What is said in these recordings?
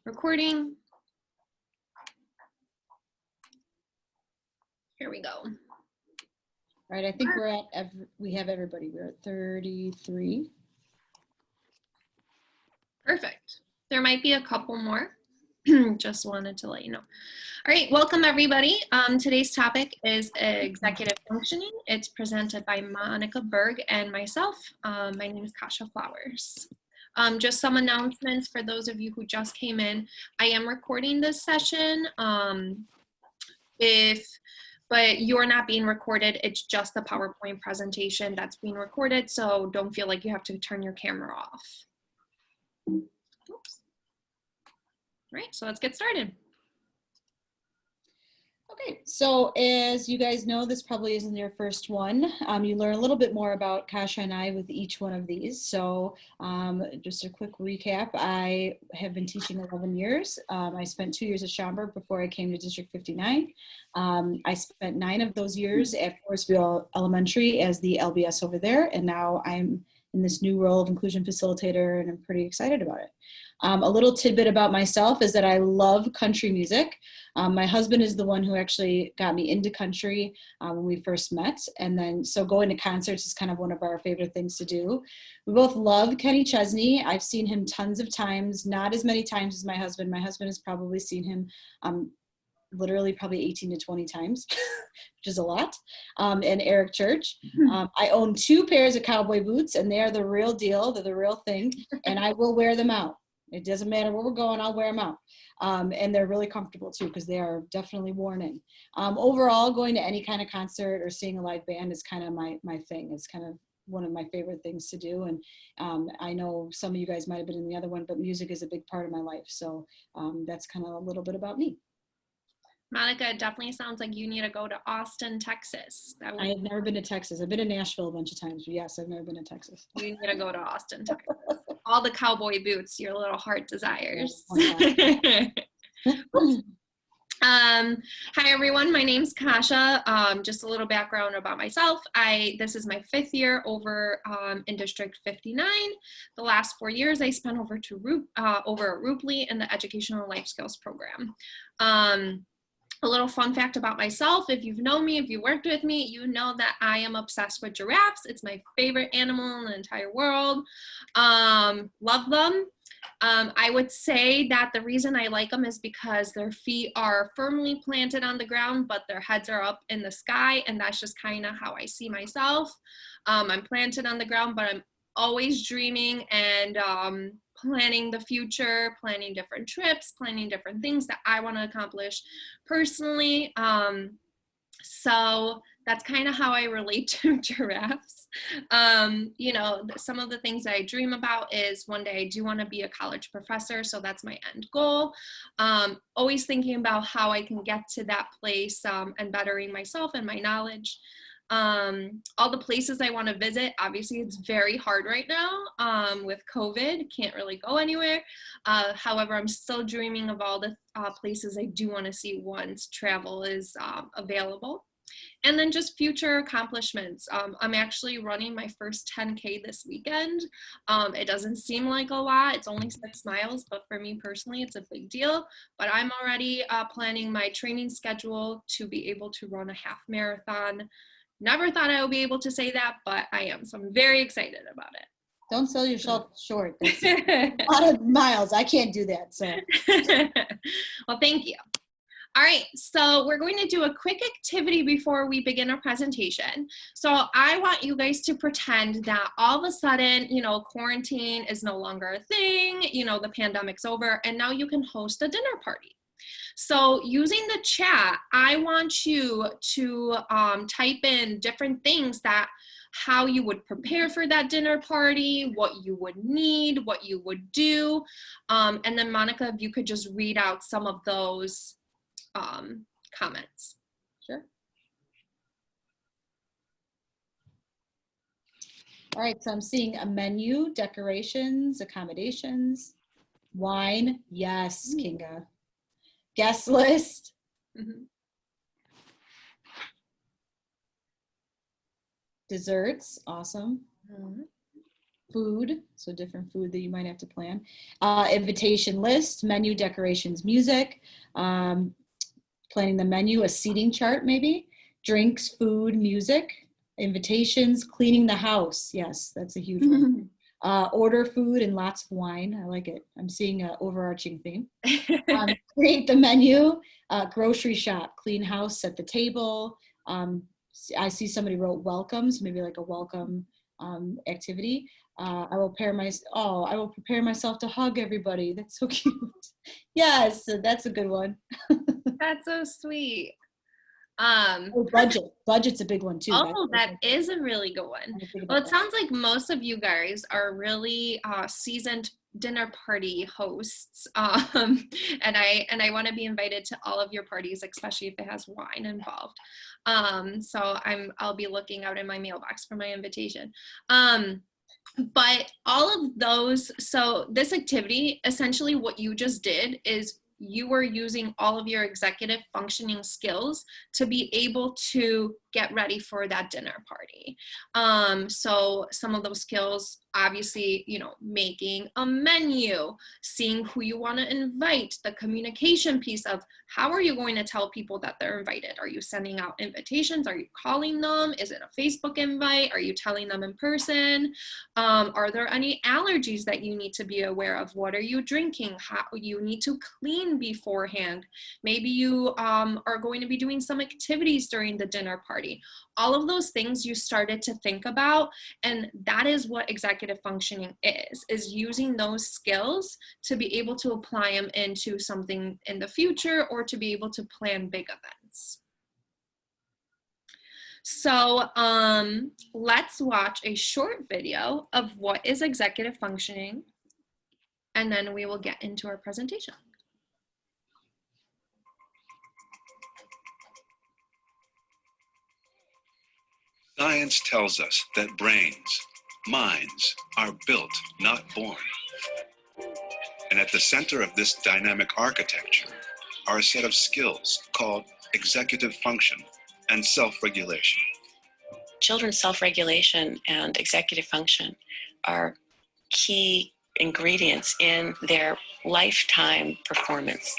Recording. Here we go. All right, I think we're at, we have everybody. We're at 33. Perfect. There might be a couple more. Just wanted to let you know. All right, welcome everybody. Today's topic is executive functioning. It's presented by Monica Berg and myself. My name is Kasha Flowers. Just some announcements for those of you who just came in. I am recording this session. But you're not being recorded. It's just the PowerPoint presentation that's being recorded, so don't feel like you have to turn your camera off. Oops. All right, so let's get started. Okay, so as you guys know, this probably isn't your first one. You learn a little bit more about Kasha and I with each one of these. So just a quick recap, I have been teaching 11 years. I spent 2 years at Schaumburg before I came to District 59. I spent 9 of those years at Forestville Elementary as the LBS over there, and now I'm in this new role of inclusion facilitator, and I'm pretty excited about it. A little tidbit about myself is that I love country music. My husband is the one who actually got me into country when we first met. And then, so going to concerts is kind of one of our favorite things to do. We both love Kenny Chesney. I've seen him tons of times, not as many times as my husband. My husband has probably seen him literally probably 18 to 20 times, which is a lot, and Eric Church. I own 2 pairs of cowboy boots, and they are the real deal. They're the real thing, and I will wear them out. It doesn't matter where we're going, I'll wear them out. And they're really comfortable too, because they are definitely worn in. Overall, going to any kind of concert or seeing a live band is kind of my thing. It's kind of one of my favorite things to do. And I know some of you guys might have been in the other one, but music is a big part of my life. So that's kind of a little bit about me. Monica, it definitely sounds like you need to go to Austin, Texas. I have never been to Texas. I've been to Nashville a bunch of times, but yes, I've never been to Texas. You need to go to Austin, Texas. All the cowboy boots your little heart desires. Hi everyone, my name's Kasha. Just a little background about myself. This is my 5th year over in District 59. The last 4 years I spent over at Rupley in the Educational Life Skills program. A little fun fact about myself, if you've known me, if you worked with me, you know that I am obsessed with giraffes. It's my favorite animal in the entire world. Love them. I would say that the reason I like them is because their feet are firmly planted on the ground, but their heads are up in the sky, and that's just kind of how I see myself. I'm planted on the ground, but I'm always dreaming and planning the future, planning different trips, planning different things that I want to accomplish personally. So that's kind of how I relate to giraffes. You know, some of the things that I dream about is one day I do want to be a college professor, so that's my end goal. Always thinking about how I can get to that place and bettering myself and my knowledge. All the places I want to visit, obviously it's very hard right now with COVID, can't really go anywhere. However, I'm still dreaming of all the places I do want to see once travel is available. And then just future accomplishments. I'm actually running my first 10K this weekend. It doesn't seem like a lot, it's only 6 miles, but for me personally, it's a big deal. But I'm already planning my training schedule to be able to run a half marathon. Never thought I would be able to say that, but I am. So I'm very excited about it. Don't sell yourself short. That's a lot of miles. I can't do that. So. Well, thank you. All right, so we're going to do a quick activity before we begin our presentation. So I want you guys to pretend that all of a sudden, you know, quarantine is no longer a thing, you know, the pandemic's over, and now you can host a dinner party. So using the chat, I want you to type in different things that how you would prepare for that dinner party, what you would need, what you would do. And then Monica, if you could just read out some of those comments. Sure. All right, so I'm seeing a menu, decorations, accommodations, wine. Yes, Kinga. Guest list. Desserts. Awesome. food, so different food that you might have to plan, invitation list, menu, decorations, music, planning the menu, a seating chart maybe, drinks, food, music, invitations, cleaning the house. Yes, that's a huge one. Order food and lots of wine. I like it. I'm seeing an overarching theme. Create the menu, grocery shop, clean house, set the table. I see somebody wrote welcomes, maybe like a welcome activity. I will prepare myself to hug everybody. That's so cute. Yes, that's a good one. That's so sweet. Budget's a big one too. That is a really good one. Well, it sounds like most of you guys are really seasoned dinner party hosts, and I want to be invited to all of your parties, especially if it has wine involved. So I'll be looking out in my mailbox for my invitation. But all of those, so this activity, essentially what you just did is you were using all of your executive functioning skills to be able to get ready for that dinner party. So some of those skills, obviously, making a menu, seeing who you want to invite, the communication piece of how are you going to tell people that they're invited? Are you sending out invitations? Are you calling them? Is it a Facebook invite? Are you telling them in person? Are there any allergies that you need to be aware of? What are you drinking? How you need to clean beforehand. Maybe you are going to be doing some activities during the dinner party. All of those things you started to think about, and that is what executive functioning is using those skills to be able to apply them into something in the future or to be able to plan big events. So let's watch a short video of what is executive functioning, and then we will get into our presentation. Science tells us that brains, minds, are built, not born. And at the center of this dynamic architecture are a set of skills called executive function and self-regulation. Children's self-regulation and executive function are key ingredients in their lifetime performance.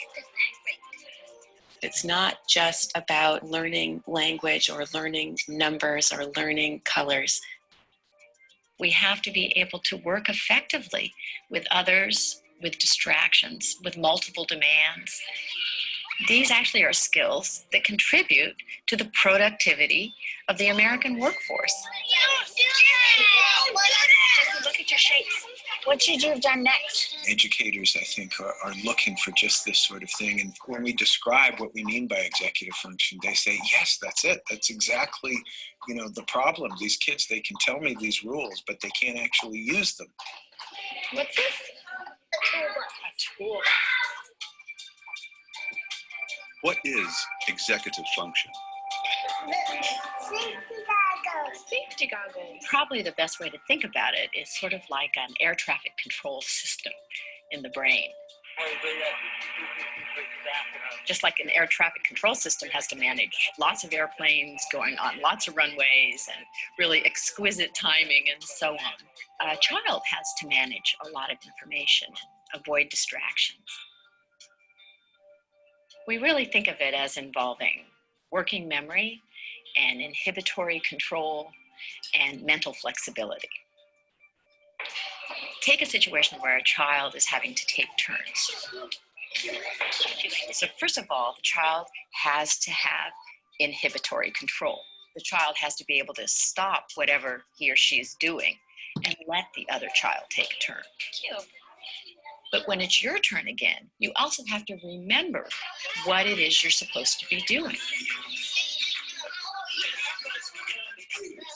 It's not just about learning language or learning numbers or learning colors. We have to be able to work effectively with others, with distractions, with multiple demands. These actually are skills that contribute to the productivity of the American workforce. Just look at your shapes. What should you have done next? Educators, I think, are looking for just this sort of thing. And when we describe what we mean by executive function, they say, yes, that's it. That's exactly, the problem. These kids, they can tell me these rules, but they can't actually use them. What's this? A tool. What is executive function? Safety goggles. Probably the best way to think about it is sort of like an air traffic control system in the brain. Just like an air traffic control system has to manage lots of airplanes going on lots of runways and really exquisite timing and so on. A child has to manage a lot of information and avoid distractions. We really think of it as involving working memory and inhibitory control and mental flexibility. Take a situation where a child is having to take turns. So first of all, the child has to have inhibitory control. The child has to be able to stop whatever he or she is doing and let the other child take a turn. Cute. But when it's your turn again, you also have to remember what it is you're supposed to be doing.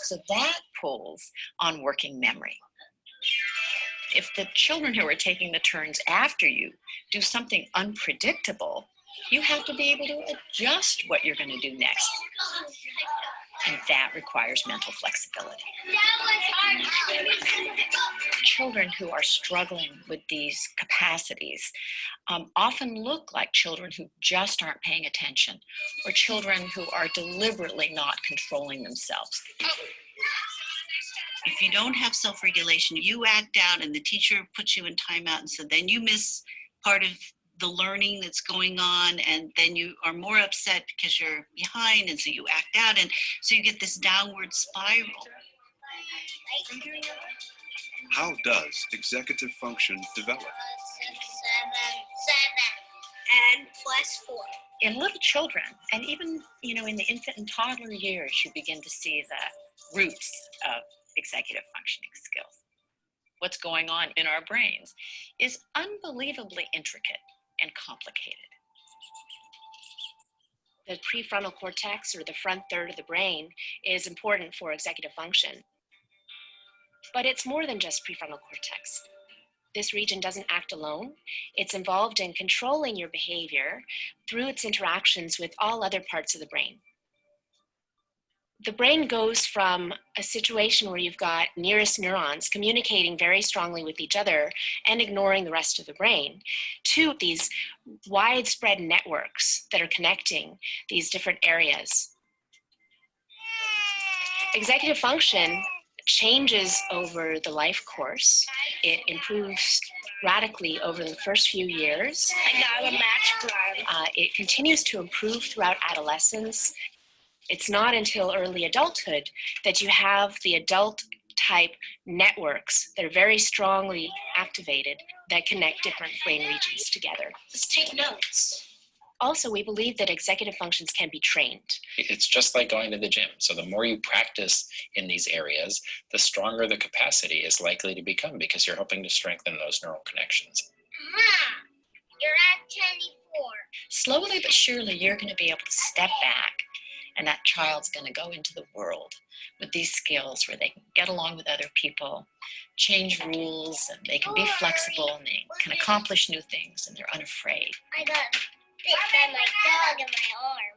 So that pulls on working memory. If the children who are taking the turns after you do something unpredictable, you have to be able to adjust what you're going to do next. And that requires mental flexibility. Children who are struggling with these capacities often look like children who just aren't paying attention, or children who are deliberately not controlling themselves. If you don't have self-regulation, you act out and the teacher puts you in timeout, and so then you miss part of the learning that's going on, and then you are more upset because you're behind, and so you act out, and so you get this downward spiral. How does executive function develop? 6, 7, and +4. In little children, and even in the infant and toddler years, you begin to see the roots of executive functioning skills. What's going on in our brains is unbelievably intricate and complicated. The prefrontal cortex, or the front third of the brain, is important for executive function. But it's more than just prefrontal cortex. This region doesn't act alone. It's involved in controlling your behavior through its interactions with all other parts of the brain. The brain goes from a situation where you've got nearest neurons communicating very strongly with each other and ignoring the rest of the brain, to these widespread networks that are connecting these different areas. Executive function changes over the life course. It improves radically over the first few years. I got a match plan. It continues to improve throughout adolescence. It's not until early adulthood that you have the adult type networks that are very strongly activated that connect different brain regions together. Let's take notes. Also, we believe that executive functions can be trained. It's just like going to the gym. So the more you practice in these areas, the stronger the capacity is likely to become, because you're hoping to strengthen those neural connections. Mom, you're at 24. Slowly but surely, you're going to be able to step back, and that child's going to go into the world with these skills where they can get along with other people, change rules, and they can be flexible, and they can accomplish new things, and they're unafraid. I got bit by my dog in my arm.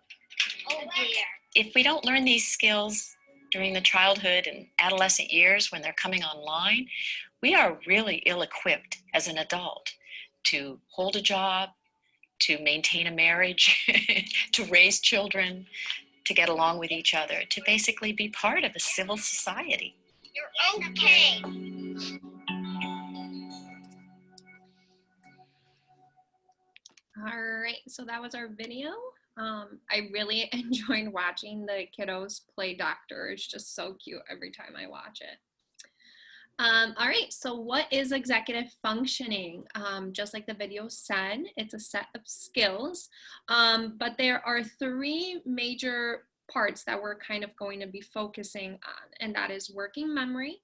Oh dear. If we don't learn these skills during the childhood and adolescent years when they're coming online, we are really ill-equipped as an adult to hold a job, to maintain a marriage, to raise children, to get along with each other, to basically be part of a civil society. You're okay. All right, so that was our video. I really enjoyed watching the kiddos play doctor. It's just so cute every time I watch it. All right, so what is executive functioning? Just like the video said, it's a set of skills, but there are 3 major parts that we're kind of going to be focusing on, and that is working memory,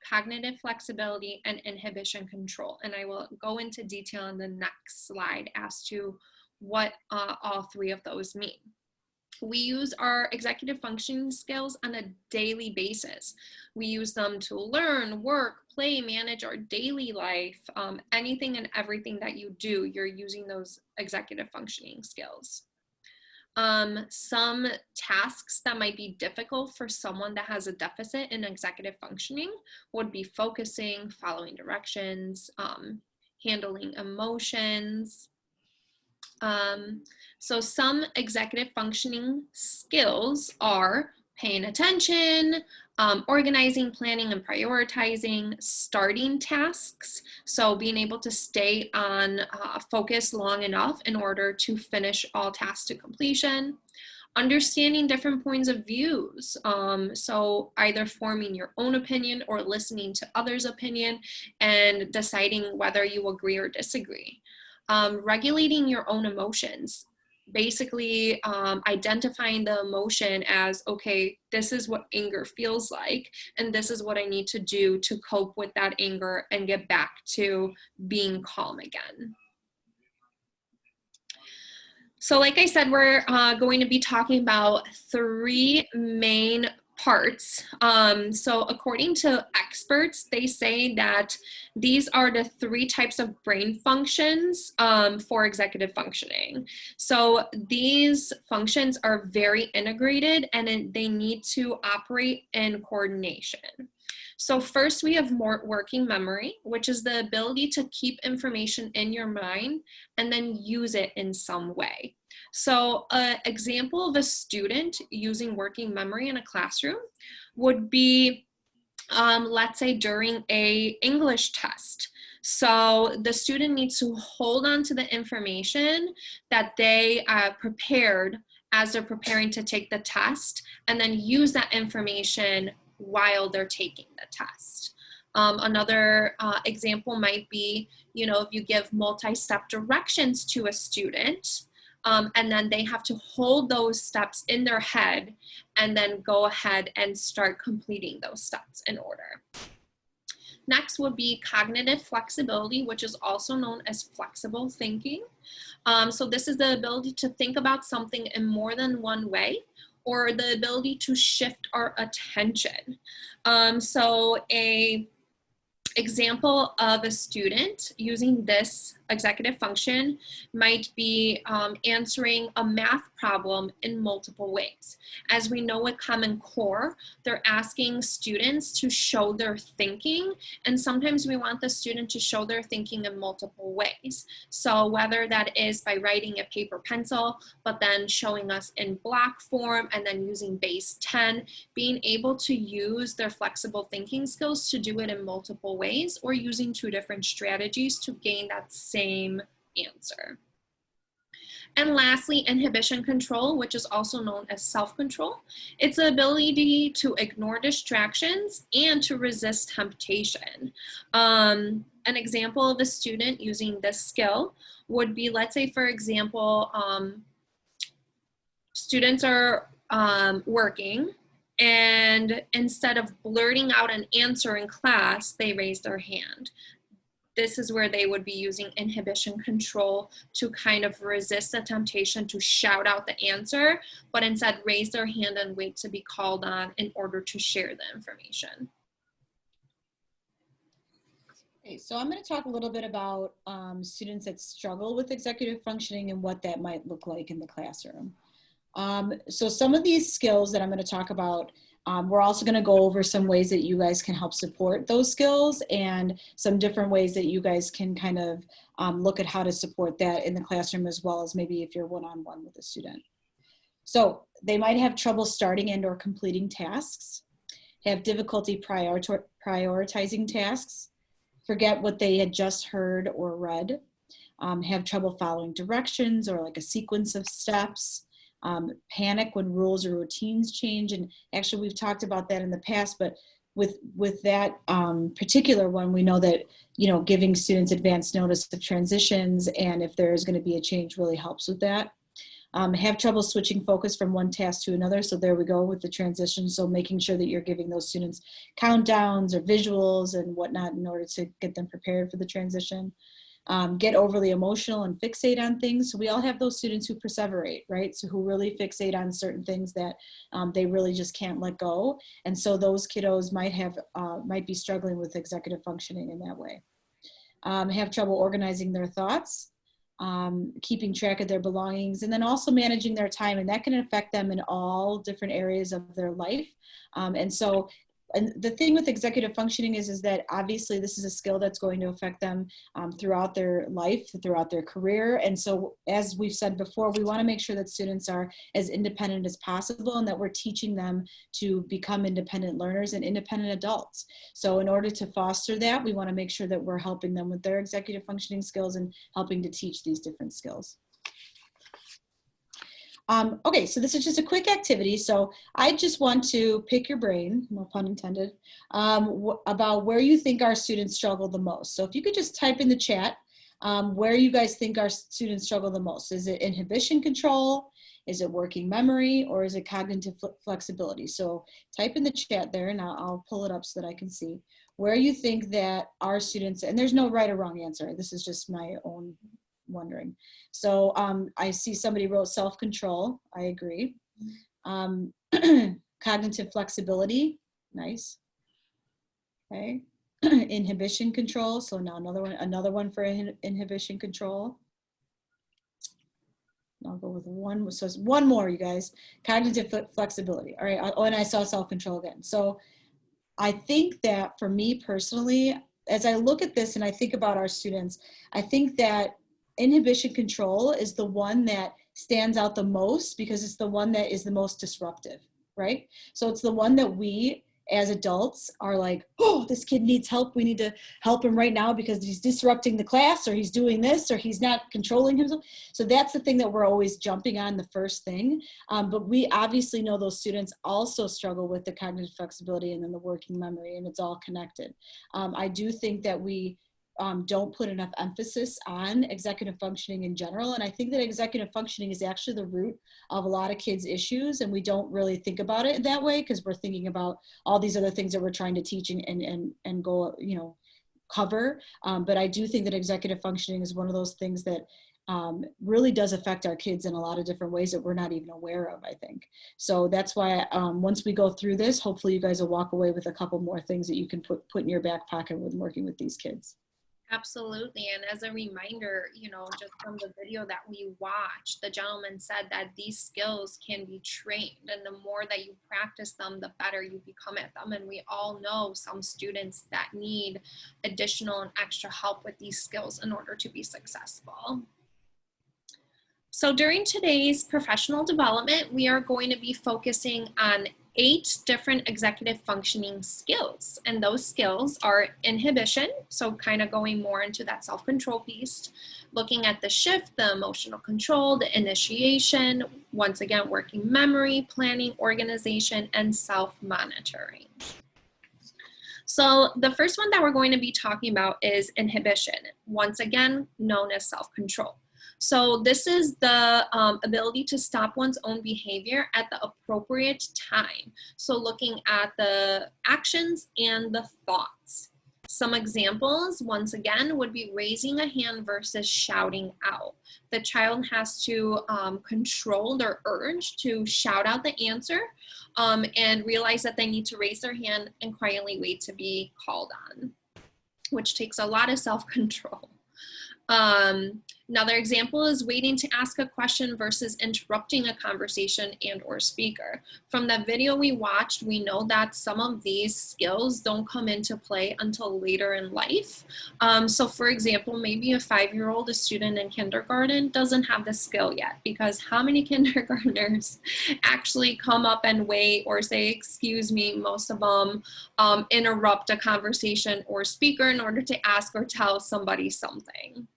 cognitive flexibility, and inhibition control. And I will go into detail in the next slide as to what all 3 of those mean. We use our executive functioning skills on a daily basis. We use them to learn, work, play, manage our daily life. Anything and everything that you do, you're using those executive functioning skills. Some tasks that might be difficult for someone that has a deficit in executive functioning would be focusing, following directions, handling emotions. So some executive functioning skills are paying attention, organizing, planning, and prioritizing, starting tasks. So being able to stay on focus long enough in order to finish all tasks to completion. Understanding different points of views. So either forming your own opinion or listening to others' opinion and deciding whether you agree or disagree. Regulating your own emotions. Basically identifying the emotion as, okay, this is what anger feels like, and this is what I need to do to cope with that anger and get back to being calm again. So like I said, we're going to be talking about 3 main parts. So according to experts, they say that these are the 3 types of brain functions for executive functioning. So these functions are very integrated and they need to operate in coordination. So first we have more working memory, which is the ability to keep information in your mind and then use it in some way. So an example of a student using working memory in a classroom would be let's say during a English test. So the student needs to hold on to the information that they prepared as they're preparing to take the test, and then use that information while they're taking the test. Another example might be, if you give multi-step directions to a student, and then they have to hold those steps in their head and then go ahead and start completing those steps in order. Next would be cognitive flexibility, which is also known as flexible thinking. So this is the ability to think about something in more than one way, or the ability to shift our attention. So a example of a student using this executive function might be answering a math problem in multiple ways. As we know with Common Core, they're asking students to show their thinking, and sometimes we want the student to show their thinking in multiple ways. So whether that is by writing a paper pencil, but then showing us in block form, and then using base 10, being able to use their flexible thinking skills to do it in multiple ways, or using 2 different strategies to gain that same answer. And lastly, inhibition control, which is also known as self-control. It's the ability to ignore distractions and to resist temptation. An example of a student using this skill would be, let's say, for example, students are working, and instead of blurting out an answer in class, they raise their hand. This is where they would be using inhibition control to kind of resist the temptation to shout out the answer, but instead raise their hand and wait to be called on in order to share the information. Okay, so I'm going to talk a little bit about students that struggle with executive functioning and what that might look like in the classroom. So some of these skills that I'm going to talk about, we're also going to go over some ways that you guys can help support those skills, and some different ways that you guys can kind of look at how to support that in the classroom, as well as maybe if you're one-on-one with a student. So they might have trouble starting and or completing tasks, have difficulty prioritizing tasks, forget what they had just heard or read, have trouble following directions or like a sequence of steps, panic when rules or routines change. And actually we've talked about that in the past, but with that particular one, we know that, giving students advance notice of transitions, and if there is going to be a change, really helps with that. Have trouble switching focus from one task to another. So there we go with the transition. So making sure that you're giving those students countdowns or visuals and whatnot in order to get them prepared for the transition. Get overly emotional and fixate on things. So we all have those students who perseverate, right? So who really fixate on certain things that they really just can't let go. And so those kiddos might be struggling with executive functioning in that way. Have trouble organizing their thoughts, keeping track of their belongings, and then also managing their time. And that can affect them in all different areas of their life. And the thing with executive functioning is that obviously this is a skill that's going to affect them throughout their life, throughout their career. And so, as we've said before, we want to make sure that students are as independent as possible, and that we're teaching them to become independent learners and independent adults. So in order to foster that, we want to make sure that we're helping them with their executive functioning skills and helping to teach these different skills. Okay, so this is just a quick activity. So I just want to pick your brain, no pun intended, about where you think our students struggle the most. So if you could just type in the chat where you guys think our students struggle the most. Is it inhibition control? Is it working memory? Or is it cognitive flexibility? So type in the chat there, and I'll pull it up so that I can see where you think that our students, and there's no right or wrong answer. This is just my own wondering. So I see somebody wrote self-control. I agree. Cognitive flexibility. Nice. Okay. Inhibition control. So now another one for inhibition control. I'll go with one. So it's one more, you guys. Cognitive flexibility. All right. Oh, and I saw self-control again. So I think that for me personally, as I look at this and I think about our students, I think that inhibition control is the one that stands out the most because it's the one that is the most disruptive, right? So it's the one that we as adults are like, oh, this kid needs help. We need to help him right now because he's disrupting the class, or he's doing this, or he's not controlling himself. So that's the thing that we're always jumping on, the first thing. But we obviously know those students also struggle with the cognitive flexibility and then the working memory, and it's all connected. I do think that we don't put enough emphasis on executive functioning in general. And I think that executive functioning is actually the root of a lot of kids' issues. And we don't really think about it that way because we're thinking about all these other things that we're trying to teach and go, you know, cover. But I do think that executive functioning is one of those things that really does affect our kids in a lot of different ways that we're not even aware of, I think. So that's why once we go through this, hopefully you guys will walk away with a couple more things that you can put in your back pocket when working with these kids. Absolutely. And as a reminder, you know, just from the video that we watched, the gentleman said that these skills can be trained, and the more that you practice them, the better you become at them. And we all know some students that need additional and extra help with these skills in order to be successful. So during today's professional development, we are going to be focusing on 8 different executive functioning skills. And those skills are inhibition, so kind of going more into that self-control piece, looking at the shift, the emotional control, the initiation, once again, working memory, planning, organization, and self-monitoring. So the first one that we're going to be talking about is inhibition, once again, known as self-control. So this is the ability to stop one's own behavior at the appropriate time. So looking at the actions and the thoughts. Some examples, once again, would be raising a hand versus shouting out. The child has to control their urge to shout out the answer and realize that they need to raise their hand and quietly wait to be called on, which takes a lot of self-control. Another example is waiting to ask a question versus interrupting a conversation and or speaker. From the video we watched, we know that some of these skills don't come into play until later in life. So for example, maybe a 5-year-old, a student in kindergarten, doesn't have this skill yet, because how many kindergartners actually come up and wait or say, excuse me, most of them interrupt a conversation or speaker in order to ask or tell somebody something.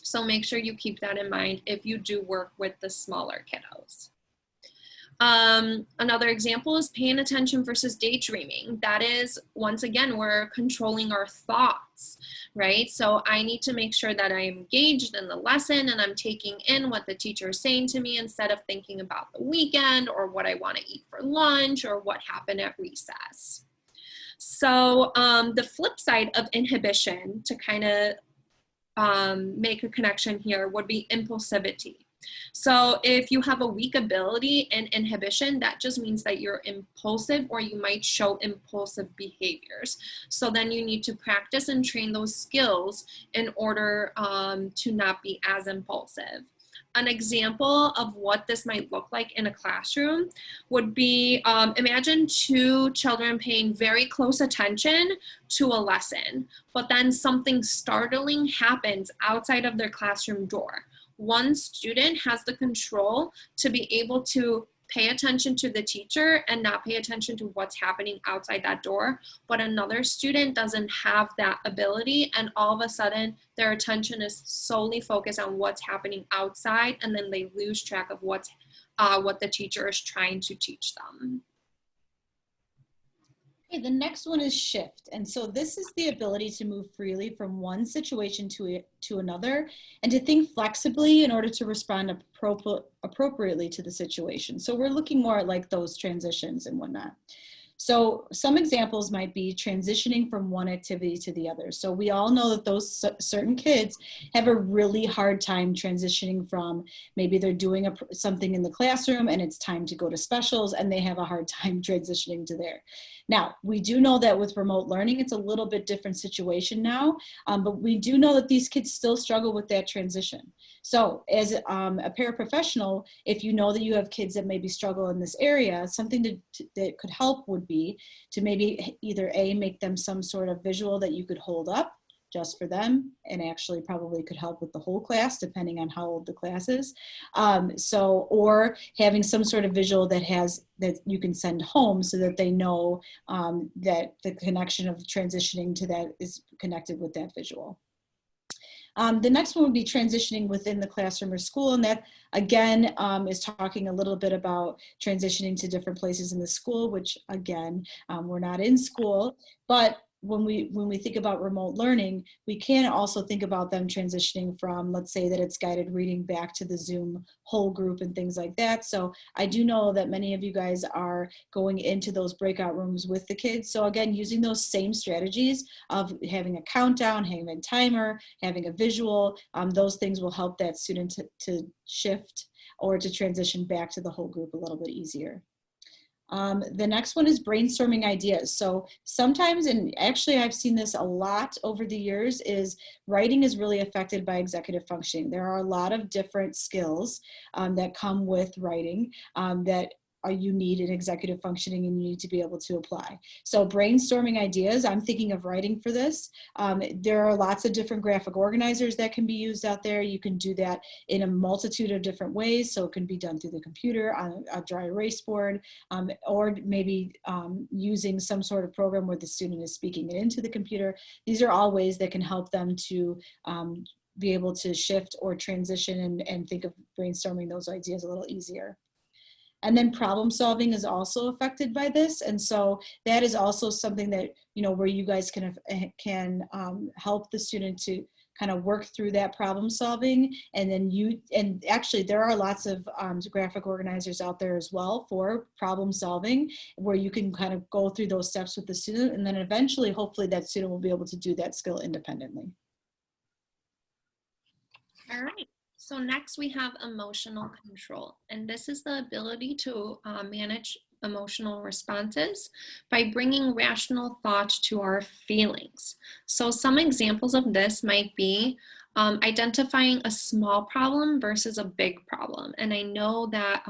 So make sure you keep that in mind if you do work with the smaller kiddos. Another example is paying attention versus daydreaming. That is, once again, we're controlling our thoughts, right? So I need to make sure that I'm engaged in the lesson and I'm taking in what the teacher is saying to me instead of thinking about the weekend or what I want to eat for lunch or what happened at recess. So the flip side of inhibition, to kind of make a connection here, would be impulsivity. So if you have a weak ability in inhibition, that just means that you're impulsive or you might show impulsive behaviors. So then you need to practice and train those skills in order to not be as impulsive. An example of what this might look like in a classroom would be, imagine 2 children paying very close attention to a lesson, but then something startling happens outside of their classroom door. One student has the control to be able to pay attention to the teacher and not pay attention to what's happening outside that door, but another student doesn't have that ability, and all of a sudden their attention is solely focused on what's happening outside, and then they lose track of what the teacher is trying to teach them. Okay, the next one is shift. And so this is the ability to move freely from one situation to another and to think flexibly in order to respond appropriately to the situation. So we're looking more at like those transitions and whatnot. So some examples might be transitioning from one activity to the other. So we all know that those certain kids have a really hard time transitioning from, maybe they're doing something in the classroom and it's time to go to specials and they have a hard time transitioning to there. Now, we do know that with remote learning, it's a little bit different situation now, but we do know that these kids still struggle with that transition. So as a paraprofessional, if you know that you have kids that maybe struggle in this area, something that could help would be to maybe either A, make them some sort of visual that you could hold up just for them, and actually probably could help with the whole class depending on how old the class is. Or having some sort of visual that you can send home so that they know that the connection of transitioning to that is connected with that visual. The next one would be transitioning within the classroom or school, and that again is talking a little bit about transitioning to different places in the school, which again, we're not in school, but when we think about remote learning, we can also think about them transitioning from, let's say that it's guided reading back to the Zoom whole group and things like that. So I do know that many of you guys are going into those breakout rooms with the kids. So again, using those same strategies of having a countdown, having a timer, having a visual, those things will help that student to shift or to transition back to the whole group a little bit easier. The next one is brainstorming ideas. So sometimes, and actually I've seen this a lot over the years, is writing is really affected by executive functioning. There are a lot of different skills that come with writing that you need in executive functioning and you need to be able to apply. So brainstorming ideas, I'm thinking of writing for this. There are lots of different graphic organizers that can be used out there. You can do that in a multitude of different ways. So it can be done through the computer, on a dry erase board, or maybe using some sort of program where the student is speaking it into the computer. These are all ways that can help them to be able to shift or transition and think of brainstorming those ideas a little easier. And then problem solving is also affected by this. And so that is also something that, where you guys can help the student to kind of work through that problem solving. And then and actually there are lots of graphic organizers out there as well for problem solving, where you can kind of go through those steps with the student. And then eventually, hopefully that student will be able to do that skill independently. All right. So next we have emotional control, and this is the ability to manage emotional responses by bringing rational thought to our feelings. So some examples of this might be identifying a small problem versus a big problem. And I know that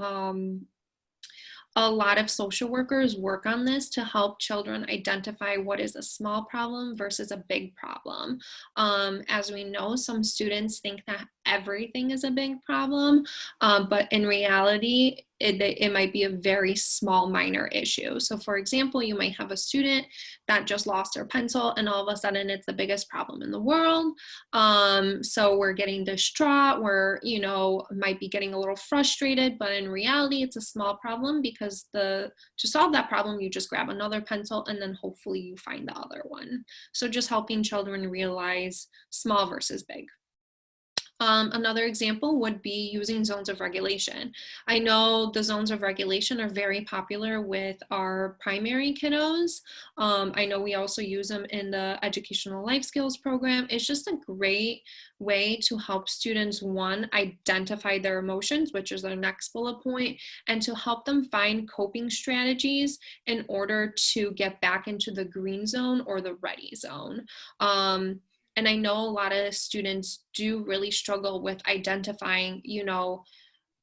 a lot of social workers work on this to help children identify what is a small problem versus a big problem. As we know, some students think that everything is a big problem, but in reality, it might be a very small minor issue. So for example, you might have a student that just lost their pencil and all of a sudden it's the biggest problem in the world. So we're getting distraught, we're, might be getting a little frustrated, but in reality, it's a small problem because to solve that problem, you just grab another pencil and then hopefully you find the other one. So just helping children realize small versus big. Another example would be using zones of regulation. I know the zones of regulation are very popular with our primary kiddos. I know we also use them in the educational life skills program. It's just a great way to help students, one, identify their emotions, which is their next bullet point, and to help them find coping strategies in order to get back into the green zone or the ready zone. And I know a lot of students do really struggle with identifying,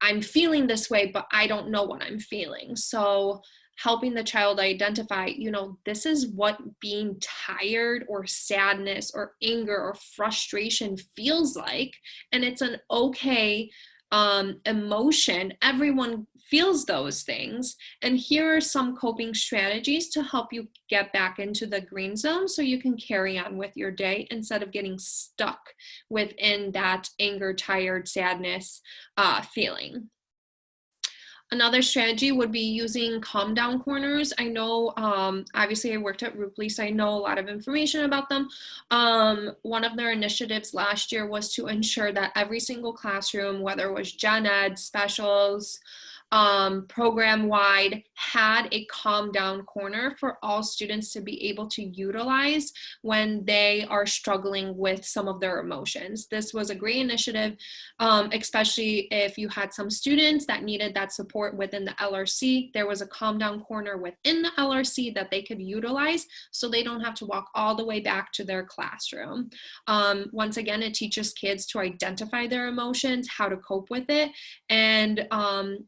I'm feeling this way, but I don't know what I'm feeling. So helping the child identify, this is what being tired or sadness or anger or frustration feels like. And it's an okay emotion. Everyone feels those things. And here are some coping strategies to help you get back into the green zone so you can carry on with your day instead of getting stuck within that anger, tired, sadness feeling. Another strategy would be using calm down corners. I know, obviously I worked at Rupley, so I know a lot of information about them. One of their initiatives last year was to ensure that every single classroom, whether it was gen ed, specials, program-wide, had a calm down corner for all students to be able to utilize when they are struggling with some of their emotions. This was a great initiative, especially if you had some students that needed that support within the LRC. There was a calm down corner within the LRC that they could utilize so they don't have to walk all the way back to their classroom. Once again, it teaches kids to identify their emotions, how to cope with it, and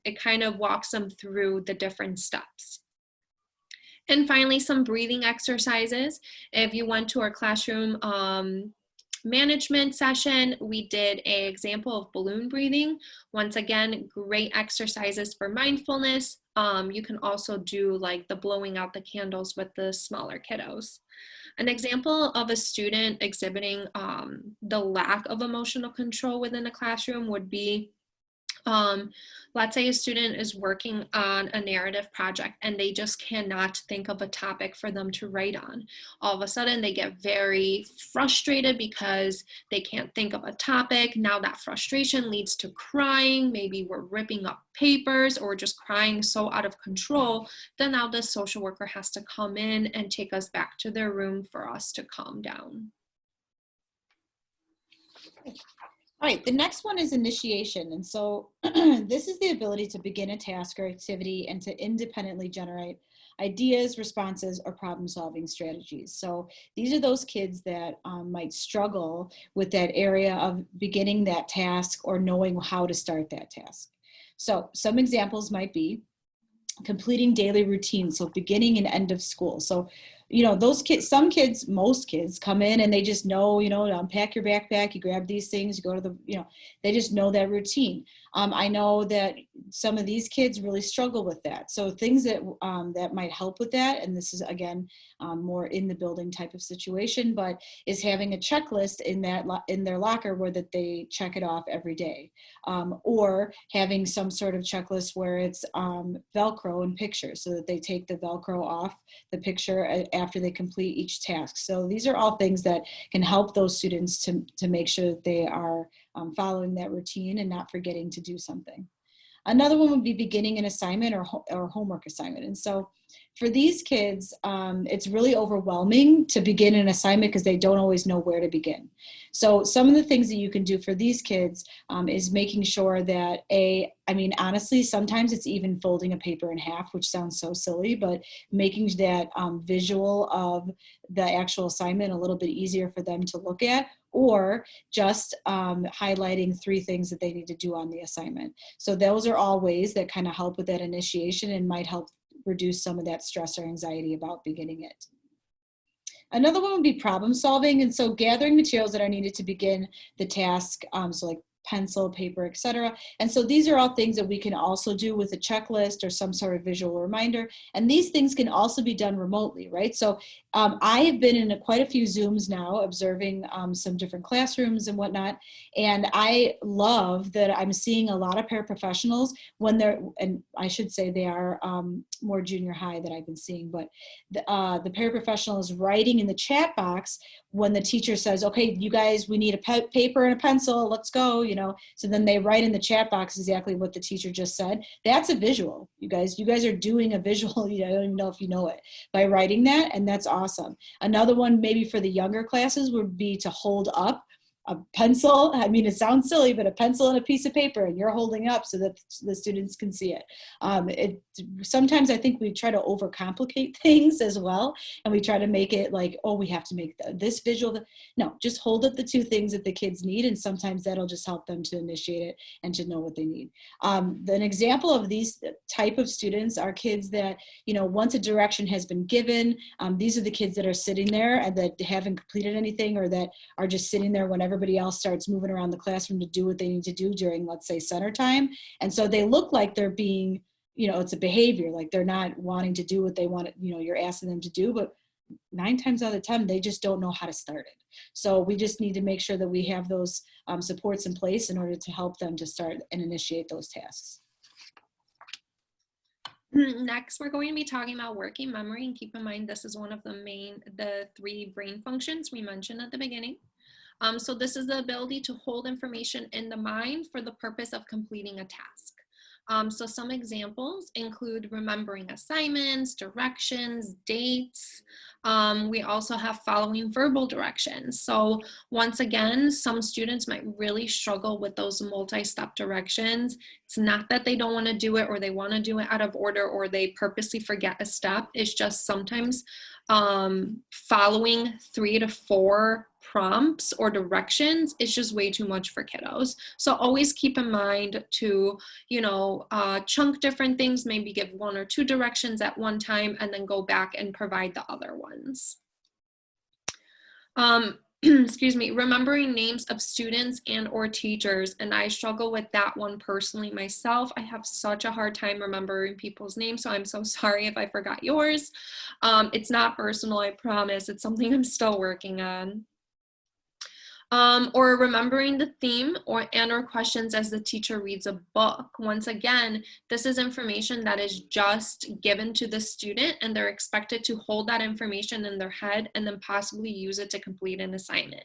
it kind of walks them through the different steps. And finally, some breathing exercises. If you went to our classroom management session, we did an example of balloon breathing. Once again, great exercises for mindfulness. You can also do like the blowing out the candles with the smaller kiddos. An example of a student exhibiting the lack of emotional control within a classroom would be, let's say a student is working on a narrative project and they just cannot think of a topic for them to write on. All of a sudden they get very frustrated because they can't think of a topic. Now that frustration leads to crying. Maybe we're ripping up papers or just crying so out of control. Then now the social worker has to come in and take us back to their room for us to calm down. All right, the next one is initiation. And so this is the ability to begin a task or activity and to independently generate ideas, responses, or problem-solving strategies. So these are those kids that might struggle with that area of beginning that task or knowing how to start that task. So some examples might be completing daily routines, so beginning and end of school. So, you know, those kids, some kids, most kids come in and they just know, you know, unpack your backpack, you grab these things, you go to the, you know, they just know that routine. I know that some of these kids really struggle with that. So things that that might help with that, and this is again more in the building type of situation, but is having a checklist in that in their locker where that they check it off every day, or having some sort of checklist where it's Velcro and pictures, so that they take the Velcro off the picture after they complete each task. So these are all things that can help those students to make sure that they are following that routine and not forgetting to do something. Another one would be beginning an assignment or homework assignment. And so for these kids, it's really overwhelming to begin an assignment because they don't always know where to begin. So some of the things that you can do for these kids is making sure that I mean, honestly, sometimes it's even folding a paper in half, which sounds so silly, but making that visual of the actual assignment a little bit easier for them to look at, or just highlighting 3 things that they need to do on the assignment. So those are all ways that kind of help with that initiation and might help reduce some of that stress or anxiety about beginning it. Another one would be problem solving. And so gathering materials that are needed to begin the task, so like pencil, paper, etc. And so these are all things that we can also do with a checklist or some sort of visual reminder. And these things can also be done remotely, right? So I have been in quite a few Zooms now, observing some different classrooms and whatnot. And I love that I'm seeing a lot of paraprofessionals when they're, and I should say they are more junior high that I've been seeing, but the paraprofessional is writing in the chat box when the teacher says, okay, you guys, we need a paper and a pencil, let's go, you know. So then they write in the chat box exactly what the teacher just said. That's a visual, you guys are doing a visual, you know, I don't even know if you know it, by writing that, and that's awesome. Another one maybe for the younger classes would be to hold up a pencil. I mean, it sounds silly, but a pencil and a piece of paper, and you're holding up so that the students can see it. Sometimes I think we try to overcomplicate things as well, and we try to make it like, oh, we have to make this visual. No, just hold up the 2 things that the kids need, and sometimes that'll just help them to initiate it and to know what they need. An example of these type of students are kids that, you know, once a direction has been given, these are the kids that are sitting there and that haven't completed anything, or that are just sitting there whenever everybody else starts moving around the classroom to do what they need to do during, let's say, center time. And so they look like they're being, you know, it's a behavior, like they're not wanting to do what they want, you know, you're asking them to do, but 9 times out of 10, they just don't know how to start it. So we just need to make sure that we have those supports in place in order to help them to start and initiate those tasks. Next, we're going to be talking about working memory, and keep in mind this is one of the 3 brain functions we mentioned at the beginning. So this is the ability to hold information in the mind for the purpose of completing a task. So some examples include remembering assignments, directions, dates. We also have following verbal directions. So once again, some students might really struggle with those multi-step directions. It's not that they don't want to do it or they want to do it out of order or they purposely forget a step. It's just sometimes following 3 to 4 prompts or directions is just way too much for kiddos. So always keep in mind to, you know, chunk different things, maybe give 1 or 2 directions at one time and then go back and provide the other ones. excuse me, remembering names of students and or teachers. And I struggle with that one personally myself. I have such a hard time remembering people's names. So I'm so sorry if I forgot yours. It's not personal, I promise. It's something I'm still working on. Or remembering the theme or questions as the teacher reads a book. Once again, this is information that is just given to the student and they're expected to hold that information in their head and then possibly use it to complete an assignment.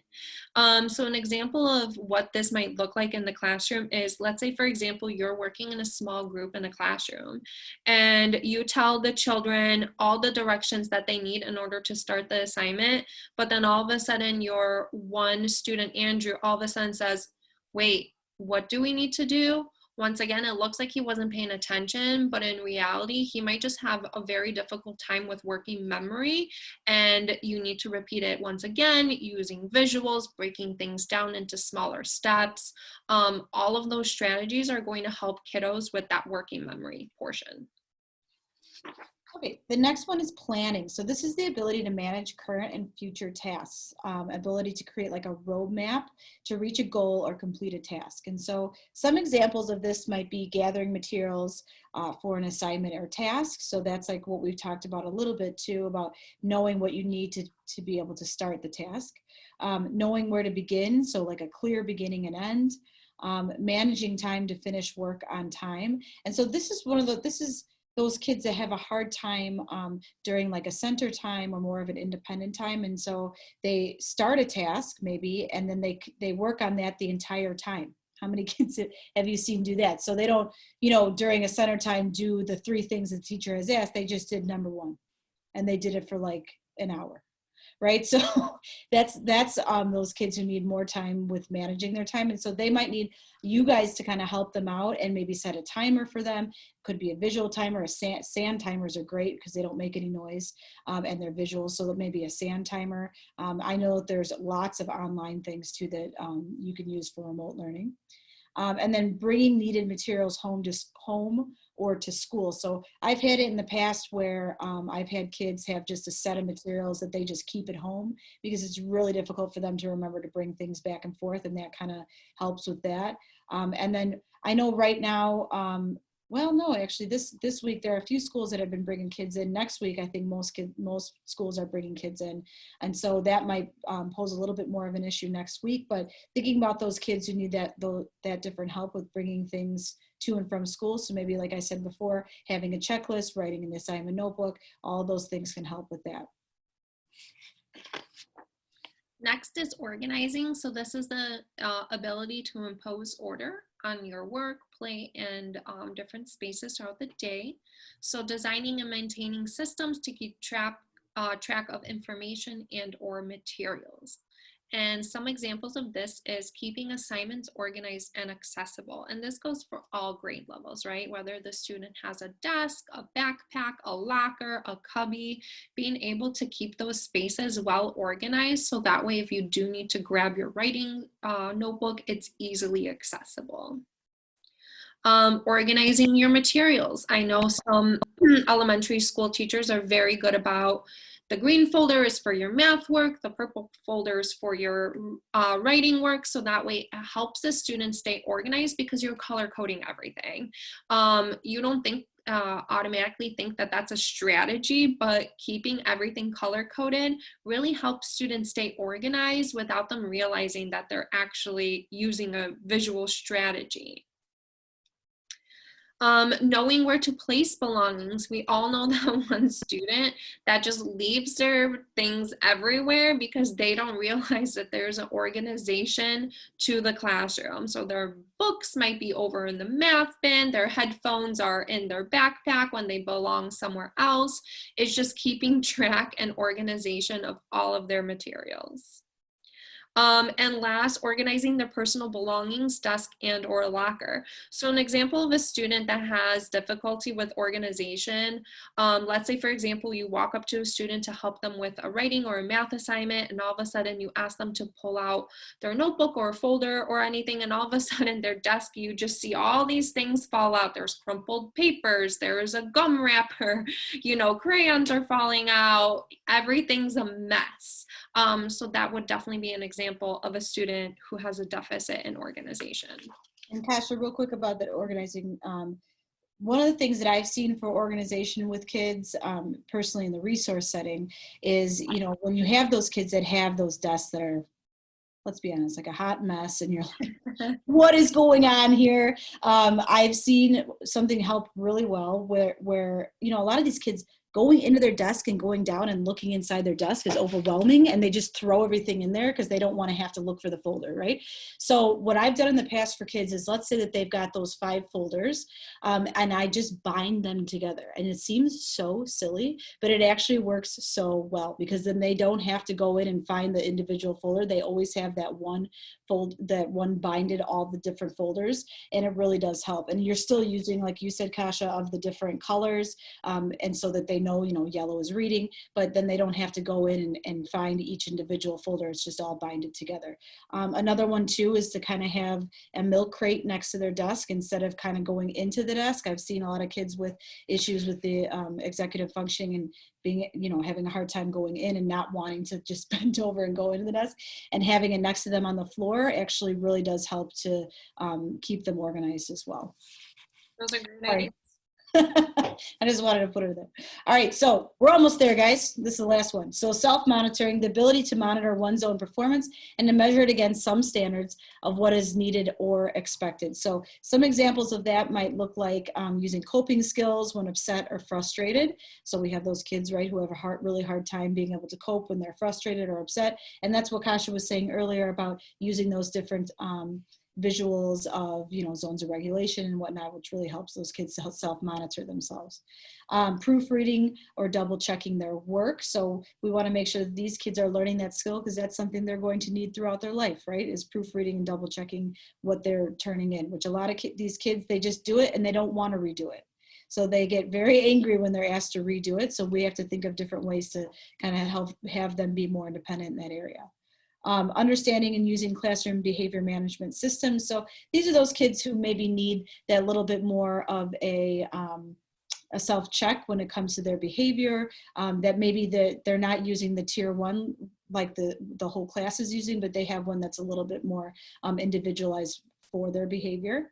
So an example of what this might look like in the classroom is, let's say, for example, you're working in a small group in a classroom and you tell the children all the directions that they need in order to start the assignment, but then all of a sudden your one student, Andrew, all of a sudden says, wait, what do we need to do? Once again, it looks like he wasn't paying attention, but in reality, he might just have a very difficult time with working memory, and you need to repeat it once again using visuals, breaking things down into smaller steps. All of those strategies are going to help kiddos with that working memory portion. Okay, the next one is planning. So this is the ability to manage current and future tasks, ability to create like a roadmap to reach a goal or complete a task. And so some examples of this might be gathering materials for an assignment or task. So that's like what we've talked about a little bit too, about knowing what you need to be able to start the task, knowing where to begin. So like a clear beginning and end, managing time to finish work on time. And so this is those kids that have a hard time during like a center time or more of an independent time. And so they start a task maybe, and then they work on that the entire time. How many kids have you seen do that? So they don't, during a center time, do the 3 things the teacher has asked. They just did number 1 and they did it for like an hour. Right. So that's those kids who need more time with managing their time. And so they might need you guys to kind of help them out and maybe set a timer for them. Could be a visual timer. Sand timers are great because they don't make any noise and they're visual. So that may be a sand timer. I know that there's lots of online things too that you can use for remote learning. And then bringing needed materials home or to school. So I've had it in the past where I've had kids have just a set of materials that they just keep at home because it's really difficult for them to remember to bring things back and forth, and that kind of helps with that. And then I know right now, well, no, actually this week there are a few schools that have been bringing kids in. Next week, I think most schools are bringing kids in. And so that might pose a little bit more of an issue next week, but thinking about those kids who need that different help with bringing things to and from school. So maybe, like I said before, having a checklist, writing an assignment notebook, all those things can help with that. Next is organizing. So this is the ability to impose order on your work, play, and different spaces throughout the day. So designing and maintaining systems to keep track of information and or materials. And some examples of this is keeping assignments organized and accessible. And this goes for all grade levels, right? Whether the student has a desk, a backpack, a locker, a cubby, being able to keep those spaces well organized. So that way, if you do need to grab your writing notebook, it's easily accessible. Organizing your materials. I know some elementary school teachers are very good about the green folder is for your math work, the purple folder is for your writing work, so that way it helps the students stay organized because you're color coding everything. You don't automatically think that that's a strategy, but keeping everything color coded really helps students stay organized without them realizing that they're actually using a visual strategy. Knowing where to place belongings. We all know that one student that just leaves their things everywhere because they don't realize that there's an organization to the classroom. So their books might be over in the math bin, their headphones are in their backpack when they belong somewhere else. It's just keeping track and organization of all of their materials. And last, organizing their personal belongings, desk and or locker. So an example of a student that has difficulty with organization, let's say for example, you walk up to a student to help them with a writing or a math assignment, and all of a sudden you ask them to pull out their notebook or a folder or anything, and all of a sudden their desk, you just see all these things fall out. There's crumpled papers, there's a gum wrapper, you know, crayons are falling out, everything's a mess. So that would definitely be an example of a student who has a deficit in organization. And Kasha, real quick about that organizing. One of the things that I've seen for organization with kids, personally in the resource setting, is, you know, when you have those kids that have those desks that are, let's be honest, like a hot mess, and you're like, what is going on here? I've seen something help really well where, you know, a lot of these kids going into their desk and going down and looking inside their desk is overwhelming, and they just throw everything in there because they don't want to have to look for the folder, right? So what I've done in the past for kids is, let's say that they've got those 5 folders, and I just bind them together. And it seems so silly, but it actually works so well, because then they don't have to go in and find the individual folder. They always have that one binded all the different folders, and it really does help. And you're still using, like you said, Kasha, of the different colors, and so that they know, you know, yellow is reading, but then they don't have to go in and find each individual folder. It's just all binded together. Another one too is to kind of have a milk crate next to their desk instead of kind of going into the desk. I've seen a lot of kids with issues with the executive functioning and being, you know, having a hard time going in and not wanting to just bend over and go into the desk, and having it next to them on the floor actually really does help to keep them organized as well. Those are great ideas. I just wanted to put it there. All right, so we're almost there, guys. This is the last one. So self-monitoring, the ability to monitor one's own performance and to measure it against some standards of what is needed or expected. So some examples of that might look like using coping skills when upset or frustrated. So we have those kids, right, who have a really hard time being able to cope when they're frustrated or upset. And that's what Kasha was saying earlier about using those different visuals of, you know, zones of regulation and whatnot, which really helps those kids to self-monitor themselves. Proofreading or double checking their work. So we want to make sure that these kids are learning that skill, because that's something they're going to need throughout their life, right? Is proofreading and double checking what they're turning in, which a lot of these kids, they just do it and they don't want to redo it. So they get very angry when they're asked to redo it. So we have to think of different ways to kind of help have them be more independent in that area. Understanding and using classroom behavior management systems. So these are those kids who maybe need that little bit more of a self-check when it comes to their behavior, that maybe they're not using the tier 1 like the whole class is using, but they have one that's a little bit more individualized for their behavior.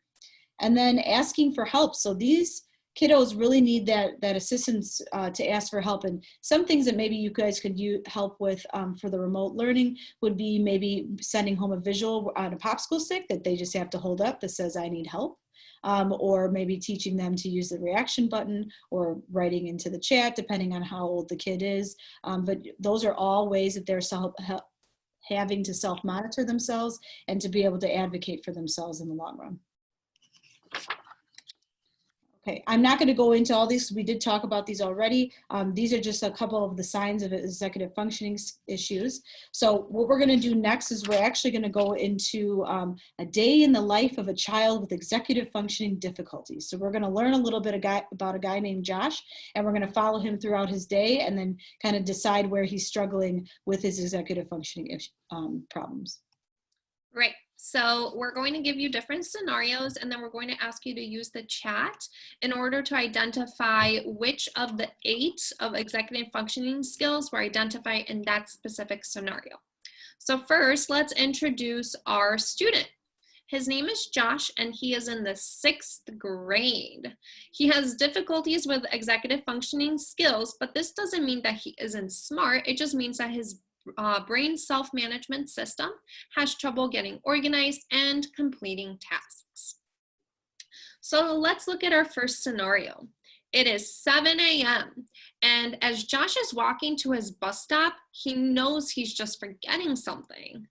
And then asking for help. So these kiddos really need that assistance to ask for help. And some things that maybe you guys could help with for the remote learning would be maybe sending home a visual on a popsicle stick that they just have to hold up that says, I need help. Or maybe teaching them to use the reaction button or writing into the chat, depending on how old the kid is. But those are all ways that they're having to self-monitor themselves and to be able to advocate for themselves in the long run. Okay, I'm not going to go into all these. We did talk about these already. These are just a couple of the signs of executive functioning issues. So what we're going to do next is we're actually going to go into a day in the life of a child with executive functioning difficulties. So we're going to learn a little bit about a guy named Josh, and we're going to follow him throughout his day and then kind of decide where he's struggling with his executive functioning problems. Right. So we're going to give you different scenarios, and then we're going to ask you to use the chat in order to identify which of the 8 of executive functioning skills were identified in that specific scenario. So first, let's introduce our student. His name is Josh, and he is in the 6th grade. He has difficulties with executive functioning skills, but this doesn't mean that he isn't smart. It just means that his brain self-management system has trouble getting organized and completing tasks. So let's look at our first scenario. It is 7 a.m. and as Josh is walking to his bus stop, he knows he's just forgetting something.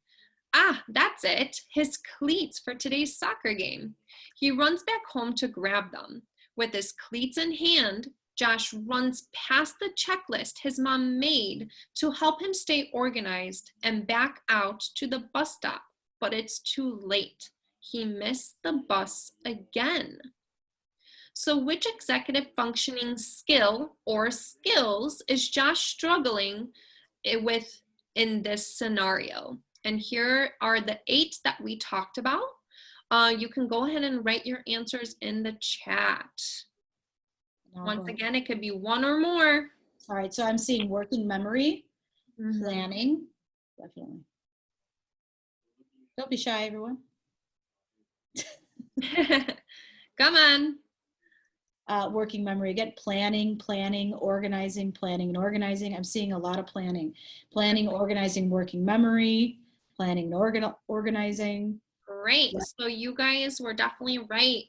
Ah, that's it, his cleats for today's soccer game. He runs back home to grab them. With his cleats in hand, Josh runs past the checklist his mom made to help him stay organized and back out to the bus stop, but it's too late. He missed the bus again. So which executive functioning skill or skills is Josh struggling with in this scenario? And here are the 8 that we talked about. You can go ahead and write your answers in the chat. Once again, it could be 1 or more. All right, so I'm seeing working memory, planning, definitely. Don't be shy, everyone. Come on. Working memory again, planning, organizing, planning and organizing. I'm seeing a lot of planning. Planning, organizing, working memory, planning and organizing. Great. Yeah. So you guys were definitely right.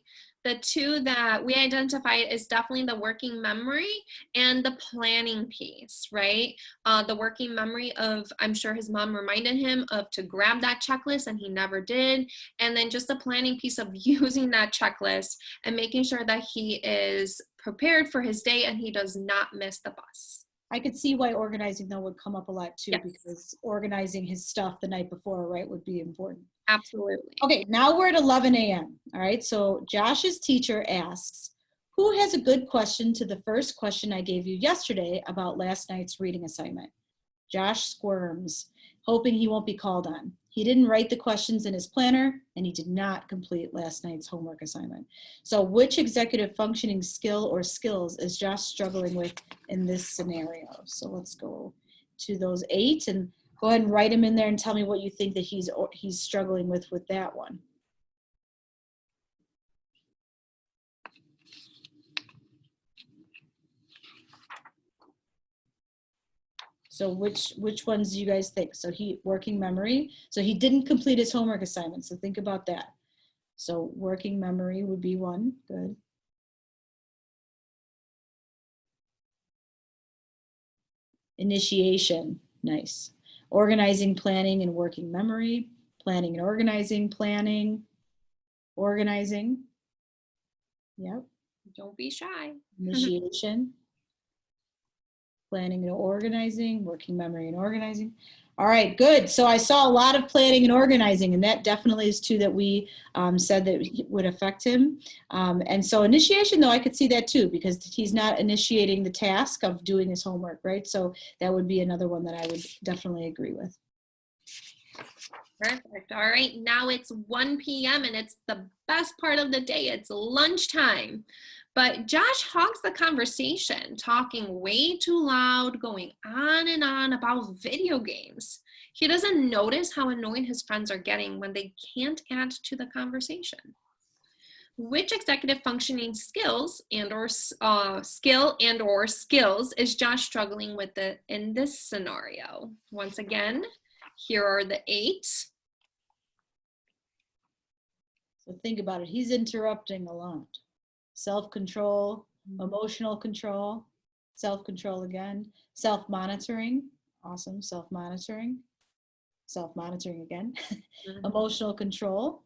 The 2 that we identified is definitely the working memory and the planning piece, right? The working memory of, I'm sure his mom reminded him of to grab that checklist and he never did. And then just the planning piece of using that checklist and making sure that he is prepared for his day and he does not miss the bus. I could see why organizing though would come up a lot too, yes. Because organizing his stuff the night before, right, would be important. Absolutely. Okay, now we're at 11 a.m. All right, so Josh's teacher asks, who has a good question to the first question I gave you yesterday about last night's reading assignment? Josh squirms, hoping he won't be called on. He didn't write the questions in his planner, and he did not complete last night's homework assignment. So which executive functioning skill or skills is Josh struggling with in this scenario? So let's go to those 8 and go ahead and write them in there and tell me what you think that he's struggling with that one. So which ones do you guys think? So working memory. So he didn't complete his homework assignment. So think about that. So working memory would be one. Good. Initiation. Nice. Organizing, planning, and working memory. Planning and organizing. Planning. Organizing. Yep. Don't be shy. Initiation. Planning and organizing, working memory and organizing. All right, good. So I saw a lot of planning and organizing, and that definitely is 2 that we said that would affect him. And so initiation, though, I could see that too, because he's not initiating the task of doing his homework, right? So that would be another one that I would definitely agree with. Perfect. All right, now it's 1 p.m. and it's the best part of the day. It's lunchtime. But Josh hogs the conversation, talking way too loud, going on and on about video games. He doesn't notice how annoyed his friends are getting when they can't add to the conversation. Which executive functioning skills and/or skills is Josh struggling with in this scenario? Once again, here are the 8. So think about it. He's interrupting a lot. Self-control, emotional control, self-control again, self-monitoring, awesome, self-monitoring again, emotional control.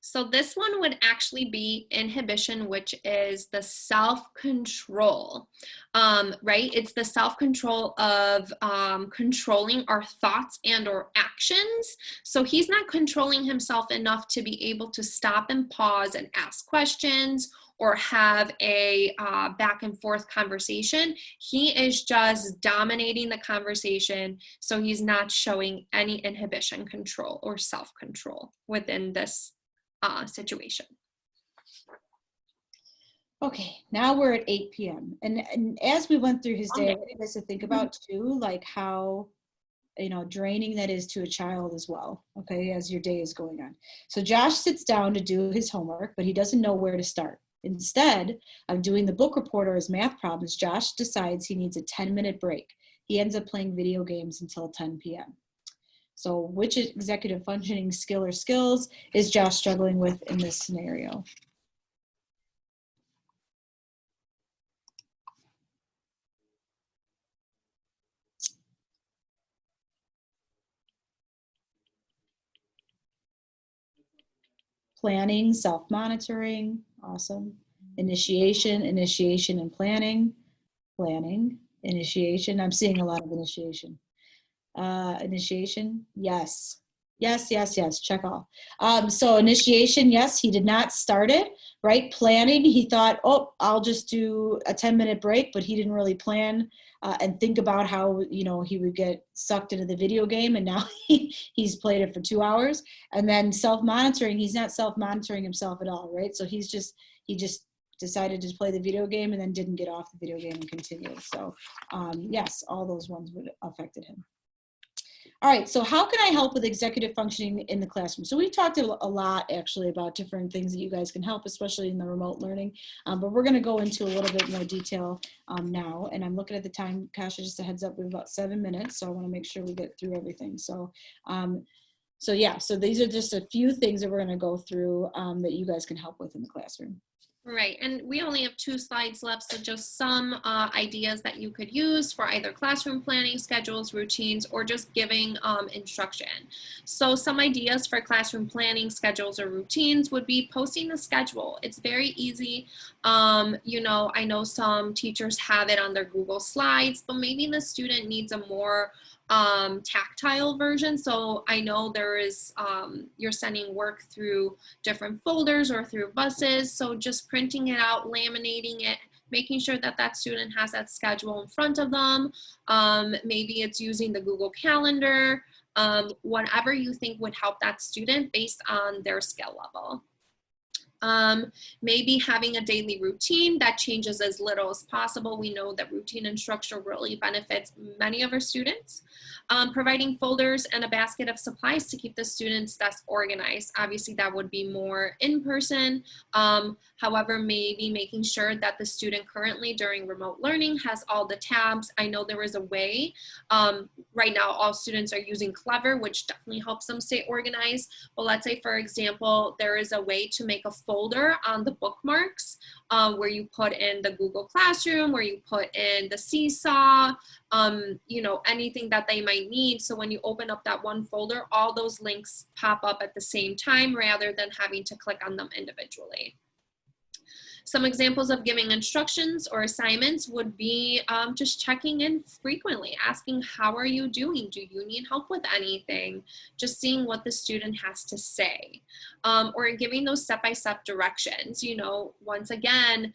So this one would actually be inhibition, which is the self-control, right? It's the self-control of controlling our thoughts and or actions. So he's not controlling himself enough to be able to stop and pause and ask questions or have a back and forth conversation. He is just dominating the conversation. So he's not showing any inhibition control or self-control within this situation. Okay, now we're at 8 p.m. And as we went through his day, I wanted us to think about too, like how, draining that is to a child as well, okay, as your day is going on. So Josh sits down to do his homework, but he doesn't know where to start. Instead of doing the book report or his math problems, Josh decides he needs a 10-minute break. He ends up playing video games until 10 p.m. So which executive functioning skill or skills is Josh struggling with in this scenario? Planning, self-monitoring, awesome. initiation, initiation and planning, planning, initiation. I'm seeing a lot of initiation. Initiation, yes. Yes, yes, yes, check all. So initiation, yes, he did not start it, right? Planning, he thought, oh, I'll just do a 10-minute break, but he didn't really plan and think about how, you know, he would get sucked into the video game, and now he's played it for 2 hours. And then self-monitoring, he's not self-monitoring himself at all, right? So he just decided to play the video game and then didn't get off the video game and continued. So yes, all those ones would affected him. All right, so how can I help with executive functioning in the classroom? So we talked a lot actually about different things that you guys can help, especially in the remote learning, but we're gonna go into a little bit more detail now. And I'm looking at the time, Kasha, just a heads up, we have about 7 minutes, so I wanna make sure we get through everything. So, so these are just a few things that we're gonna go through that you guys can help with in the classroom. Right, and we only have 2 slides left, so just some ideas that you could use for either classroom planning, schedules, routines, or just giving instruction. So some ideas for classroom planning, schedules, or routines would be posting the schedule. It's very easy. You know, I know some teachers have it on their Google Slides, but maybe the student needs a more tactile version. So I know there is, you're sending work through different folders or through buses. So just printing it out, laminating it, making sure that that student has that schedule in front of them. Maybe it's using the Google Calendar, whatever you think would help that student based on their skill level. Maybe having a daily routine that changes as little as possible. We know that routine and structure really benefits many of our students. Providing folders and a basket of supplies to keep the students' desk organized. Obviously that would be more in person. However, maybe making sure that the student currently during remote learning has all the tabs. I know there is a way, right now all students are using Clever, which definitely helps them stay organized. But let's say, for example, there is a way to make a folder on the bookmarks where you put in the Google Classroom, where you put in the Seesaw, you know, anything that they might need. So when you open up that one folder, all those links pop up at the same time rather than having to click on them individually. Some examples of giving instructions or assignments would be just checking in frequently, asking, how are you doing? Do you need help with anything? Just seeing what the student has to say, or giving those step-by-step directions. You know, once again,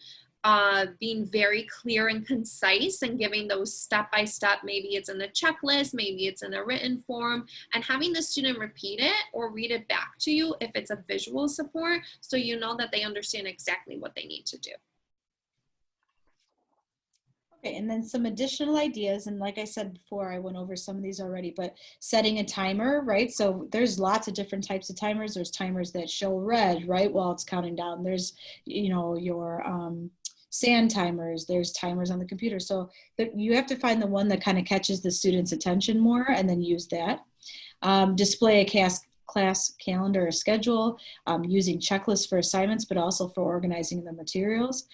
being very clear and concise and giving those step-by-step, maybe it's in a checklist, maybe it's in a written form, and having the student repeat it or read it back to you if it's a visual support, so you know that they understand exactly what they need to do. Okay, and then some additional ideas, and like I said before, I went over some of these already, but setting a timer, right? So there's lots of different types of timers. There's timers that show red, right, while it's counting down. There's, you know, your sand timers, there's timers on the computer. So you have to find the one that kind of catches the student's attention more and then use that. Display a class calendar or schedule, using checklists for assignments, but also for organizing the materials.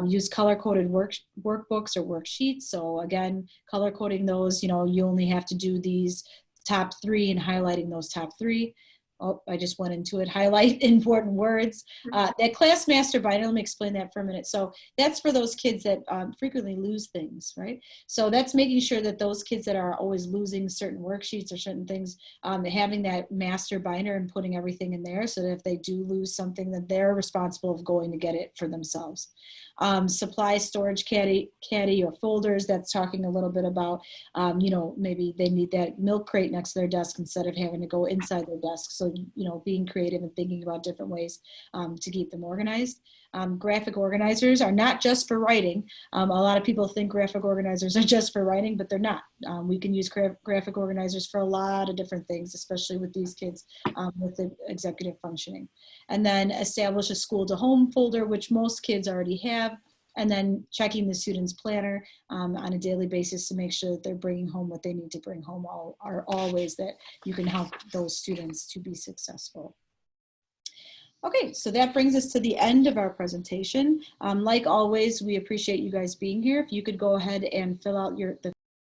Use color-coded workbooks or worksheets. So again, color-coding those, you know, you only have to do these top 3 and highlighting those top 3. Oh, I just went into it, highlight important words. That class master binder, let me explain that for a minute. So that's for those kids that frequently lose things, right? So that's making sure that those kids that are always losing certain worksheets or certain things, having that master binder and putting everything in there so that if they do lose something, that they're responsible of going to get it for themselves. Supply storage caddy or folders, that's talking a little bit about, you know, maybe they need that milk crate next to their desk instead of having to go inside their desk. So, you know, being creative and thinking about different ways to keep them organized. Graphic organizers are not just for writing. A lot of people think graphic organizers are just for writing, but they're not. We can use graphic organizers for a lot of different things, especially with these kids with the executive functioning. And then establish a school to home folder, which most kids already have. And then checking the student's planner on a daily basis to make sure that they're bringing home what they need to bring home, are all ways that you can help those students to be successful. Okay, so that brings us to the end of our presentation. Like always, we appreciate you guys being here. If you could go ahead and fill out the